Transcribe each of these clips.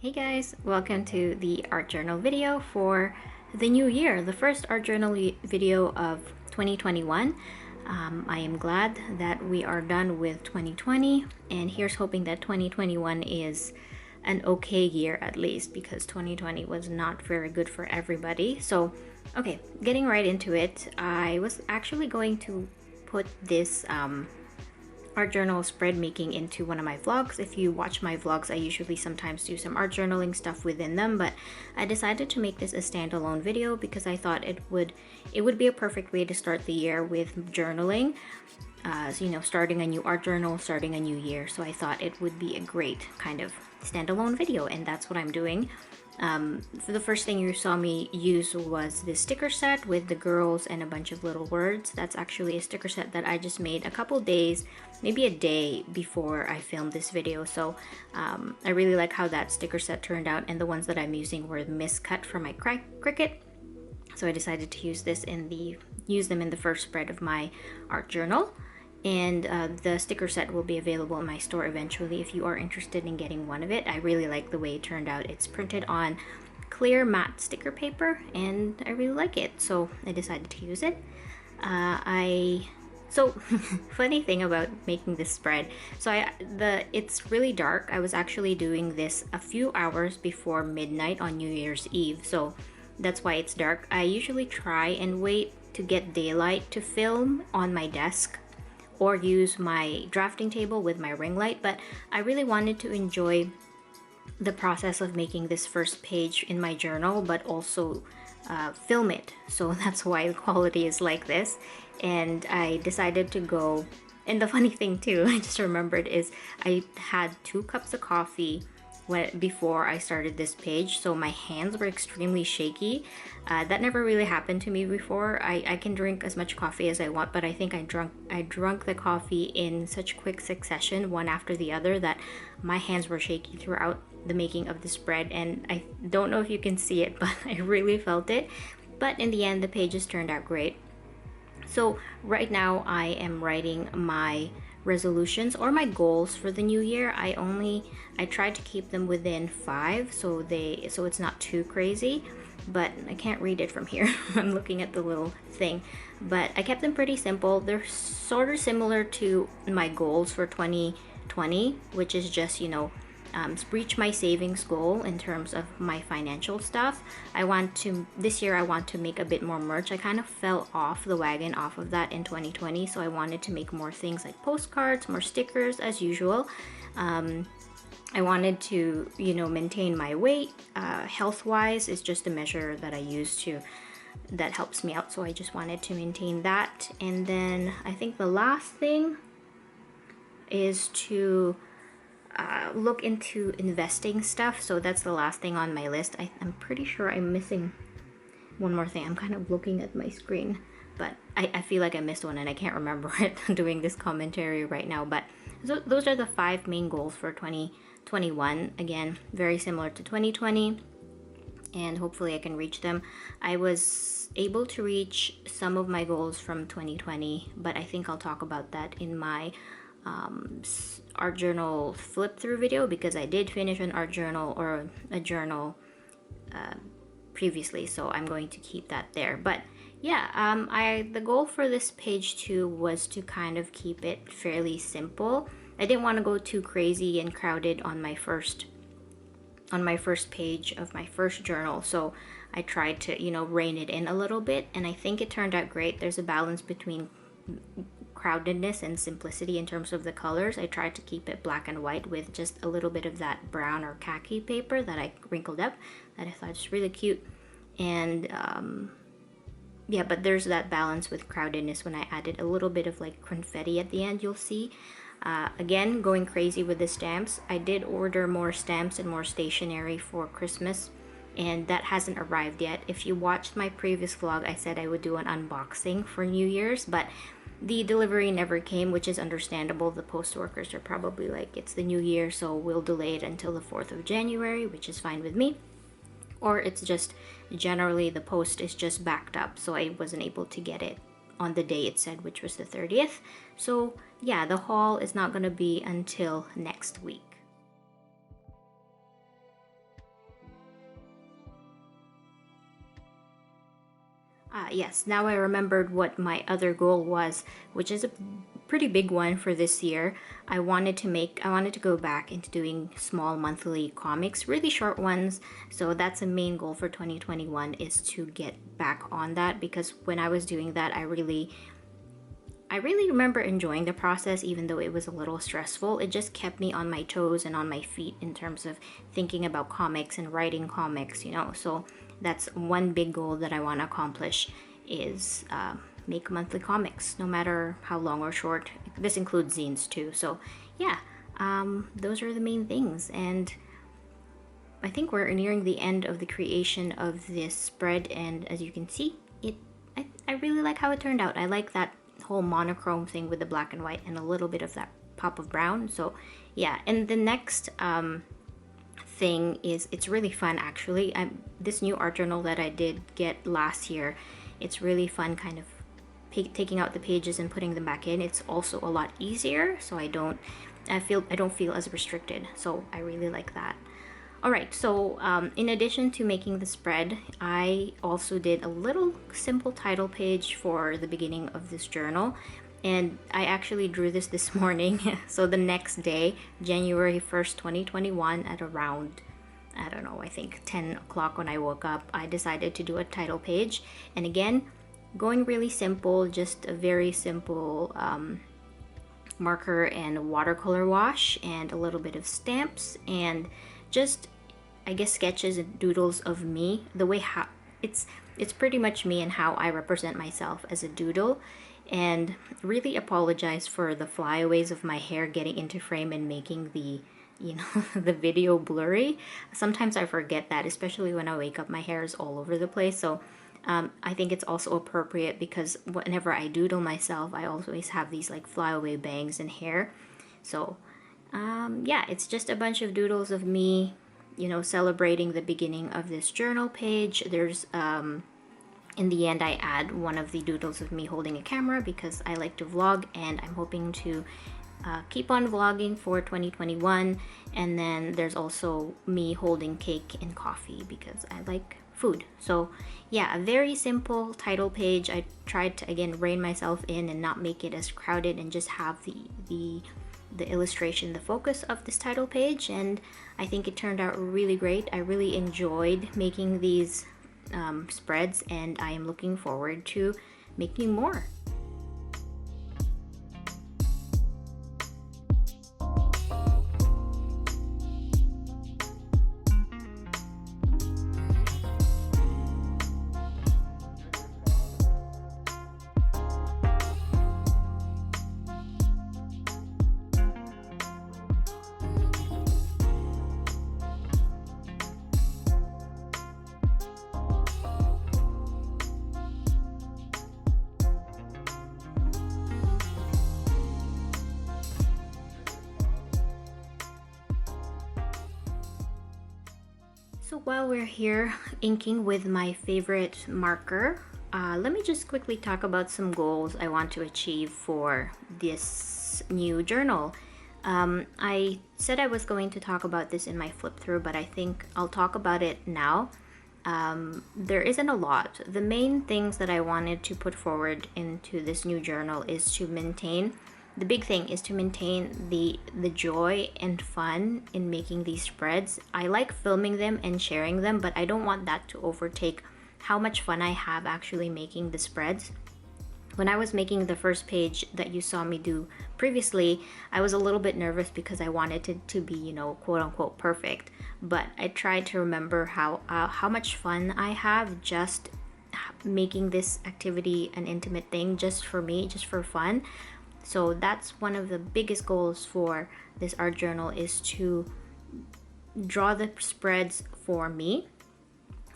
Hey guys, welcome to the art journal video for the new year, the first art journal video of 2021. I am glad that we are done with 2020, and here's hoping that 2021 is an okay year at least, because 2020 was not very good for everybody. So, okay, getting right into it, I was actually going to put this art journal spread making into one of my vlogs. If you watch my vlogs, I usually sometimes do some art journaling stuff within them, but I decided to make this a standalone video because I thought it would be a perfect way to start the year with journaling. So, starting a new art journal, starting a new year. So I thought it would be a great kind of standalone video, and that's what I'm doing. For the first thing you saw me use was this sticker set with the girls and a bunch of little words. That's actually a sticker set that I just made a couple days, maybe a day before I filmed this video. So I really like how that sticker set turned out, and the ones that I'm using were miscut from my Cricut. So I decided to use them in the first spread of my art journal. And the sticker set will be available in my store eventually if you are interested in getting one of it. I really like the way it turned out. It's printed on clear matte sticker paper and I really like it, so I decided to use it. So funny thing about making this spread, it's really dark. I was actually doing this a few hours before midnight on New Year's Eve, so that's why it's dark. I usually try and wait to get daylight to film on my desk or use my drafting table with my ring light, but I really wanted to enjoy the process of making this first page in my journal, but also film it. So that's why the quality is like this. And I decided to go, and the funny thing too, I just remembered, is I had 2 cups of coffee before I started this page, so my hands were extremely shaky. That never really happened to me before. I can drink as much coffee as I want, but I think I drunk the coffee in such quick succession, one after the other, that my hands were shaky throughout the making of the spread, and I don't know if you can see it, but I really felt it. But in the end, the pages turned out great. So right now I am writing my resolutions or my goals for the new year. I tried to keep them within 5, so it's not too crazy, but I can't read it from here. I'm looking at the little thing, but I kept them pretty simple. They're sort of similar to my goals for 2020, which is just, reach my savings goal in terms of my financial stuff. This year I want to make a bit more merch. I kind of fell off the wagon off of that in 2020, so I wanted to make more things like postcards, more stickers as usual. I wanted to, maintain my weight. Health-wise is just a measure that I use that helps me out, so I just wanted to maintain that. And then I think the last thing is to look into investing stuff. So that's the last thing on my list. I'm pretty sure I'm missing one more thing. I'm kind of looking at my screen, but I feel like I missed one and I can't remember it doing this commentary right now. But those are the 5 main goals for 2021. Again, very similar to 2020, and hopefully I can reach them. I was able to reach some of my goals from 2020, but I think I'll talk about that in my art journal flip through video, because I did finish an art journal or a journal previously, so I'm going to keep that there. But yeah, the goal for this page too was to kind of keep it fairly simple. I didn't want to go too crazy and crowded on my first page of my first journal, so I tried to rein it in a little bit, and I think it turned out great. There's a balance between crowdedness and simplicity in terms of the colors. I tried to keep it black and white with just a little bit of that brown or khaki paper that I wrinkled up, that I thought was really cute. And yeah, but there's that balance with crowdedness when I added a little bit of like confetti at the end, you'll see. Again, going crazy with the stamps. I did order more stamps and more stationery for Christmas, and that hasn't arrived yet. If you watched my previous vlog, I said I would do an unboxing for New Year's, but the delivery never came, which is understandable. The post workers are probably like, it's the new year, so we'll delay it until the 4th of January, which is fine with me. Or it's just generally the post is just backed up, so I wasn't able to get it on the day it said, which was the 30th. So yeah, the haul is not going to be until next week. Yes, now I remembered what my other goal was, which is a pretty big one for this year. I wanted to go back into doing small monthly comics, really short ones. So that's a main goal for 2021 is to get back on that because when I was doing that, I really remember enjoying the process, even though it was a little stressful. It just kept me on my toes and on my feet in terms of thinking about comics and writing comics, you know. So that's one big goal that I want to accomplish is make monthly comics, no matter how long or short. This includes zines too. So yeah, those are the main things. And I think we're nearing the end of the creation of this spread, and as you can see, I really like how it turned out. I like that whole monochrome thing with the black and white and a little bit of that pop of brown. So yeah, and the next thing is it's really fun actually. This new art journal that I did get last year, it's really fun kind of taking out the pages and putting them back in. It's also a lot easier, so I don't feel as restricted. So I really like that. All right, so in addition to making the spread, I also did a little simple title page for the beginning of this journal. And I actually drew this morning. So the next day, January 1st, 2021, at around, I don't know, I think 10 o'clock when I woke up, I decided to do a title page. And again, going really simple, just a very simple marker and watercolor wash and a little bit of stamps and just I guess sketches and doodles of me, the way how it's pretty much me and how I represent myself as a doodle. And really apologize for the flyaways of my hair getting into frame and making the the video blurry. Sometimes I forget that, especially when I wake up, my hair is all over the place. So I think it's also appropriate because whenever I doodle myself, I always have these like flyaway bangs and hair. So yeah, it's just a bunch of doodles of me, celebrating the beginning of this journal page. There's in the end, I add one of the doodles of me holding a camera because I like to vlog, and I'm hoping to keep on vlogging for 2021. And then there's also me holding cake and coffee because I like food. So yeah, a very simple title page. I tried to again rein myself in and not make it as crowded and just have the illustration the focus of this title page, and I think it turned out really great. I really enjoyed making these spreads, and I am looking forward to making more. So while we're here inking with my favorite marker, let me just quickly talk about some goals I want to achieve for this new journal. I said I was going to talk about this in my flip through, but I think I'll talk about it now. There isn't a lot. The main things that I wanted to put forward into this new journal is to maintain the big thing is to maintain the joy and fun in making these spreads. I like filming them and sharing them, but I don't want that to overtake how much fun I have actually making the spreads. When I was making the first page that you saw me do previously, I was a little bit nervous because I wanted it to be, quote unquote perfect. But I tried to remember how much fun I have just making this activity an intimate thing just for me, just for fun. So that's one of the biggest goals for this art journal, is to draw the spreads for me.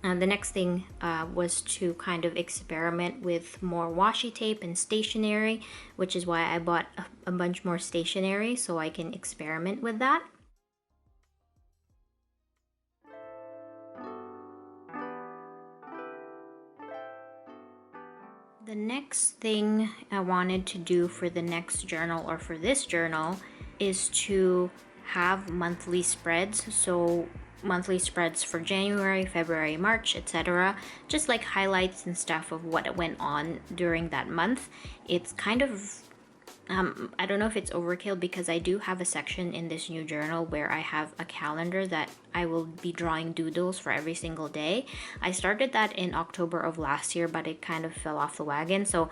And the next thing was to kind of experiment with more washi tape and stationery, which is why I bought a bunch more stationery so I can experiment with that. The next thing I wanted to do for the next journal, or for this journal, is to have monthly spreads. So monthly spreads for January, February, March, etc. Just like highlights and stuff of what went on during that month. It's kind of I don't know if it's overkill because I do have a section in this new journal where I have a calendar that I will be drawing doodles for every single day. I started that in October of last year, but it kind of fell off the wagon. So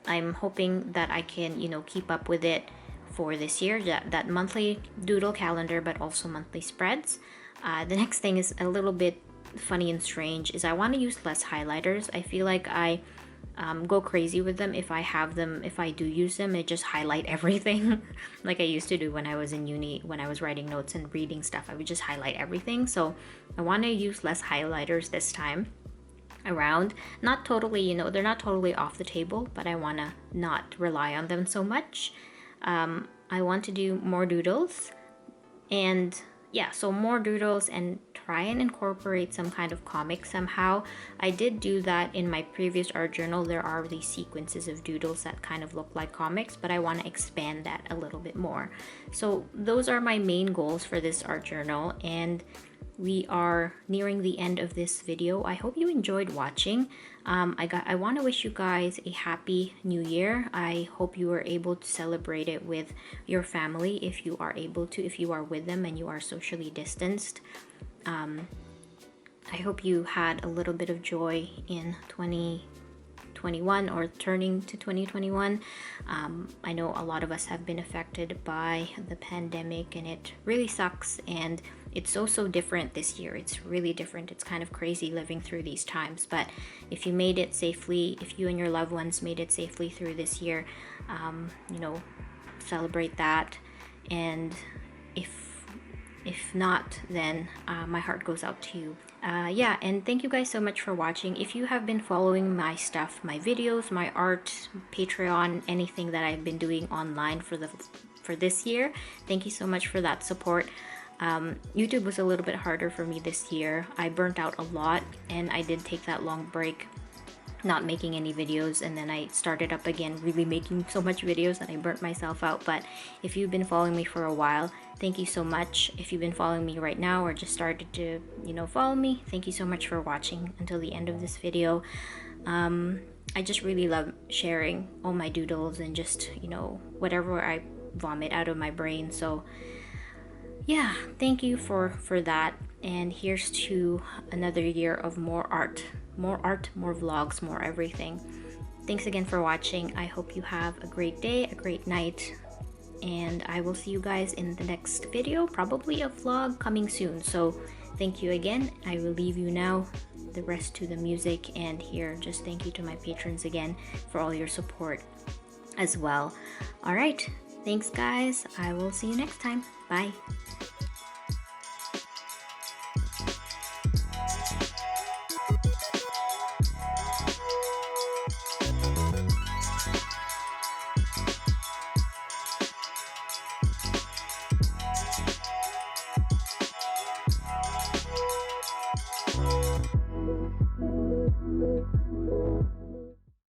I'm hoping that I can, keep up with it for this year, that monthly doodle calendar, but also monthly spreads. The next thing is a little bit funny and strange is I want to use less highlighters. I feel like I go crazy with them if I do use them. I just highlight everything like I used to do when I was in uni, when I was writing notes and reading stuff. I would just highlight everything. So I want to use less highlighters this time around. Not totally, they're not totally off the table, but I want to not rely on them so much. I want to do more doodles, and yeah, so more doodles, and try and incorporate some kind of comic somehow. I did do that in my previous art journal. There are these sequences of doodles that kind of look like comics, but I want to expand that a little bit more. So those are my main goals for this art journal, and we are nearing the end of this video. I hope you enjoyed watching. I want to wish you guys a happy new year. I hope you were able to celebrate it with your family if you are able to, if you are with them and you are socially distanced. I hope you had a little bit of joy in 2021 or turning to 2021. I know a lot of us have been affected by the pandemic, and it really sucks, and it's so different this year. It's really different. It's kind of crazy living through these times, but if you made it safely, if you and your loved ones made it safely through this year, celebrate that. And if not, then my heart goes out to you. And thank you guys so much for watching. If you have been following my stuff, my videos, my art, Patreon, anything that I've been doing online for this year, thank you so much for that support. YouTube was a little bit harder for me this year. I burnt out a lot, and I did take that long break not making any videos, and then I started up again really making so much videos, and I burnt myself out. But if you've been following me for a while, thank you so much. If you've been following me right now or just started to follow me, thank you so much for watching until the end of this video. I just really love sharing all my doodles and just whatever I vomit out of my brain. So yeah, thank you for that, and here's to another year of more art, more vlogs, more everything. Thanks again for watching. I hope you have a great day, a great night, and I will see you guys in the next video, probably a vlog coming soon. So thank you again. I will leave you now, the rest to the music, and here just thank you to my patrons again for all your support as well. All right, thanks guys. I will see you next time. Bye.